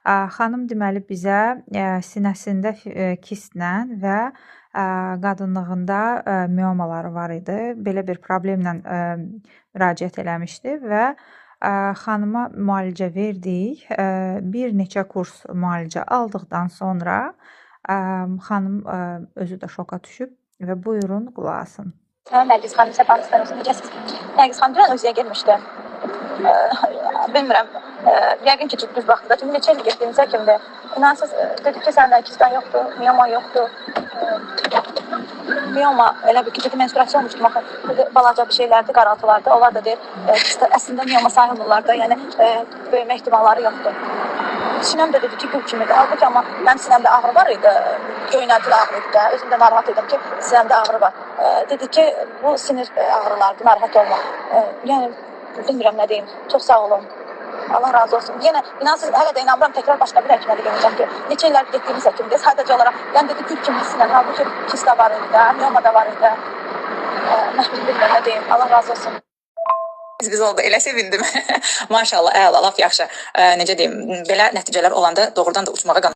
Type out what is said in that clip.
Xanım deməli bizə sinəsində kistlə və qadınlığında miomaları var idi. Belə bir problemlə müraciət eləmişdi və xanıma müalicə verdik. Bir neçə kurs müalicə aldıqdan sonra xanım özü də şoka düşüb və buyurun qulaq asın. Nərgiz xanım, səfərinizdən necəsiz? Nərgiz xanım dünən özüyə girmişdi. Bilmirəm, yəqin ki, düz vaxtında. Çünki neçə il getdiyimizə kimdir? İnansız, dedik ki, səndə kistan yoxdur, miyoma yoxdur. Miyoma elə bir ki, dedi, menstruasiya olmuşdu, baxın, balaca bir şeylərdir, qaraltılardır. Onlar da deyir, əslində miyoma sayılmırlar da, yəni böyümə ehtimalları yoxdur. Sinəm də dedi ki, gül kimidir. Halbuki amma mənim sinəmdə ağrı var idi, göynəntidə ağrı idi də. Özüm də narahat edim ki, sinəmdə ağrı var. Dedi ki, bu sinir ağrılardır, narahat olma. Yəni, bilmirəm nə deyim, çox sağ olun. Allah razı olsun. Yenə, inansız, hələ də inanmıram, təkrar başqa bir həkimə də görəcəm ki, neçə illər getdiyimiz həkimdir. Sadəcə olaraq, yəni dedi, gül kimi sinəm. Halbuki kista var idi də, miyoma da var idi. Mən bilmirəm nə deyim, Allah razı olsun. Biz oldu, elə sevindim. Maşallah, əla, laf yaxşı. Necə deyim, belə nəticələr olanda doğrudan da uçmağa